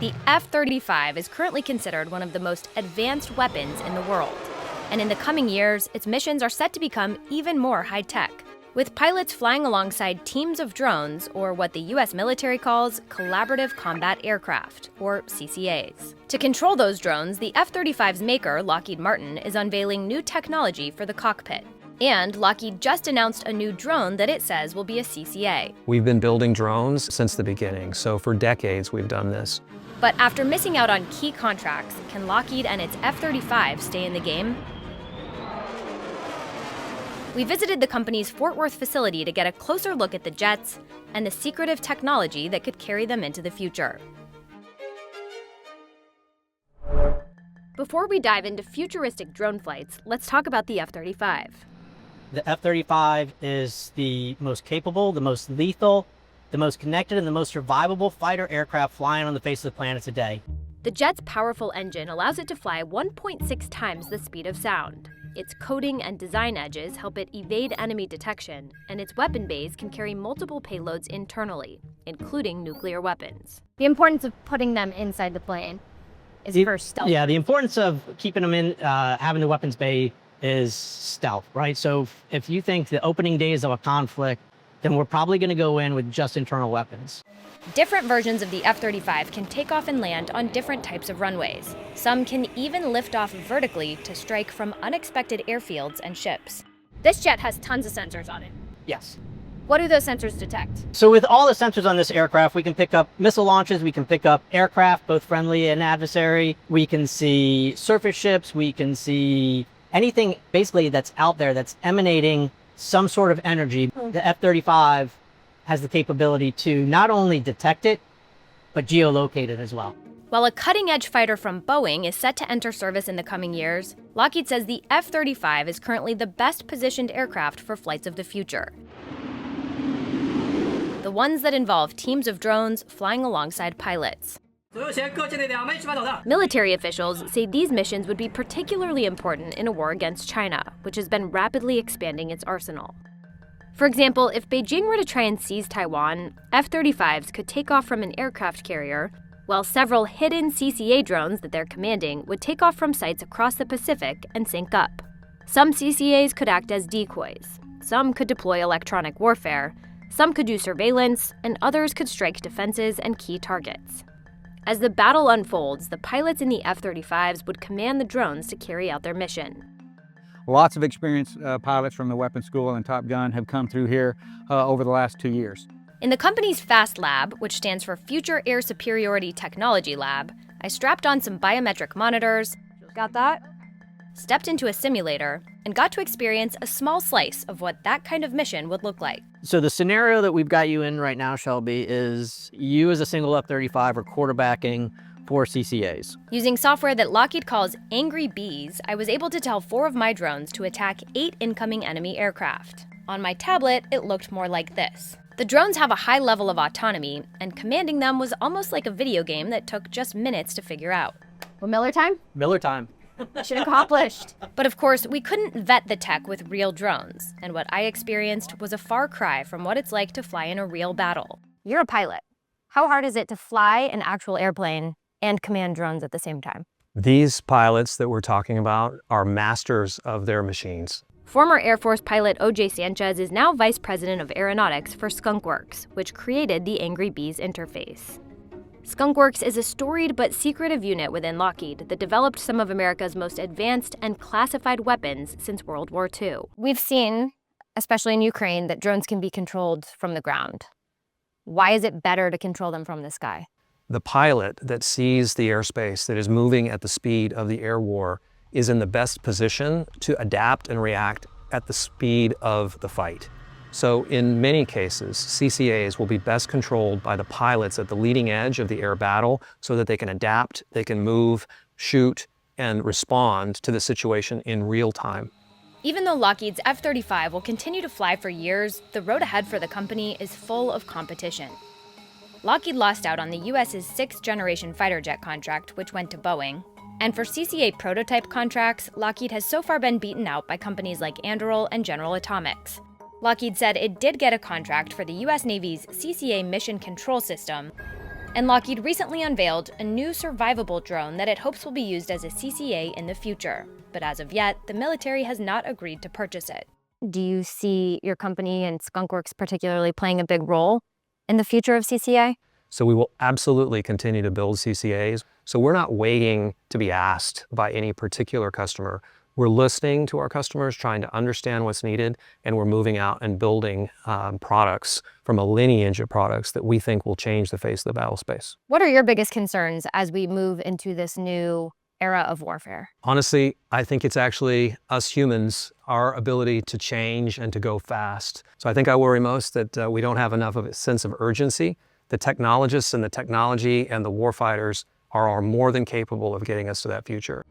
The F-35 is currently considered one of the most advanced weapons in the world. And in the coming years, its missions are set to become even more high-tech, with pilots flying alongside teams of drones, or what the US military calls Collaborative Combat Aircraft, or CCAs. To control those drones, the F-35's maker, Lockheed Martin, is unveiling new technology for the cockpit. And Lockheed just announced a new drone that it says will be a CCA. We've been building drones since the beginning, so for decades we've done this. But after missing out on key contracts, can Lockheed and its F-35 stay in the game? We visited the company's Fort Worth facility to get a closer look at the jets and the secretive technology that could carry them into the future. Before we dive into futuristic drone flights, let's talk about the F-35. The F-35 is the most capable, the most lethal, the most connected, and the most survivable fighter aircraft flying on the face of the planet today. The jet's powerful engine allows it to fly 1.6 times the speed of sound. Its coding and design edges help it evade enemy detection, and its weapon bays can carry multiple payloads internally, including nuclear weapons. The importance of putting them inside the plane is for stealth. Yeah, the importance of keeping them in, having the weapons bay is stealth, right? So if you think the opening days of a conflict, then we're probably going to go in with just internal weapons. Different versions of the F-35 can take off and land on different types of runways. Some can even lift off vertically to strike from unexpected airfields and ships. This jet has tons of sensors on it. Yes. What do those sensors detect? So with all the sensors on this aircraft, we can pick up missile launches, we can pick up aircraft, both friendly and adversary. We can see surface ships, we can see anything basically that's out there that's emanating some sort of energy. The F-35 has the capability to not only detect it, but geolocate it as well. While a cutting-edge fighter from Boeing is set to enter service in the coming years, Lockheed says the F-35 is currently the best-positioned aircraft for flights of the future. The ones that involve teams of drones flying alongside pilots. Military officials say these missions would be particularly important in a war against China, which has been rapidly expanding its arsenal. For example, if Beijing were to try and seize Taiwan, F-35s could take off from an aircraft carrier, while several hidden CCA drones that they're commanding would take off from sites across the Pacific and sync up. Some CCAs could act as decoys, some could deploy electronic warfare, some could do surveillance, and others could strike defenses and key targets. As the battle unfolds, the pilots in the F-35s would command the drones to carry out their mission. Lots of experienced pilots from the weapons school and Top Gun have come through here over the last 2 years. In the company's FAST Lab, which stands for Future Air Superiority Technology Lab, I strapped on some biometric monitors, Got that? stepped into a simulator, and got to experience a small slice of what that kind of mission would look like. So the scenario that we've got you in right now, Shelby, is you as a single F-35 are quarterbacking 4 CCAs. Using software that Lockheed calls Angry Bees, I was able to tell 4 of my drones to attack 8 incoming enemy aircraft. On my tablet, it looked more like this. The drones have a high level of autonomy, and commanding them was almost like a video game that took just minutes to figure out. Well, Miller time? Miller time. Mission accomplished. But of course, we couldn't vet the tech with real drones, and what I experienced was a far cry from what it's like to fly in a real battle. You're a pilot. How hard is it to fly an actual airplane and command drones at the same time? These pilots that we're talking about are masters of their machines. Former Air Force pilot O.J. Sanchez is now vice president of aeronautics for Skunkworks, which created the Angry Bees interface. Skunkworks is a storied but secretive unit within Lockheed that developed some of America's most advanced and classified weapons since World War II. We've seen, especially in Ukraine, that drones can be controlled from the ground. Why is it better to control them from the sky? The pilot that sees the airspace that is moving at the speed of the air war is in the best position to adapt and react at the speed of the fight. So in many cases, CCAs will be best controlled by the pilots at the leading edge of the air battle so that they can adapt, they can move, shoot, and respond to the situation in real time. Even though Lockheed's F-35 will continue to fly for years, the road ahead for the company is full of competition. Lockheed lost out on the US's 6th-generation fighter jet contract, which went to Boeing. And for CCA prototype contracts, Lockheed has so far been beaten out by companies like Anduril and General Atomics. Lockheed said it did get a contract for the US Navy's CCA Mission Control System, And Lockheed recently unveiled a new survivable drone that it hopes will be used as a CCA in the future. But as of yet, the military has not agreed to purchase it. Do you see your company and Skunkworks particularly playing a big role in the future of CCA? So we will absolutely continue to build CCAs. So we're not waiting to be asked by any particular customer. We're listening to our customers, trying to understand what's needed, and we're moving out and building products from a lineage of products that we think will change the face of the battle space. What are your biggest concerns as we move into this new era of warfare? Honestly, I think it's actually us humans, our ability to change and to go fast. So I think I worry most that we don't have enough of a sense of urgency. The technologists and the technology and the warfighters are more than capable of getting us to that future.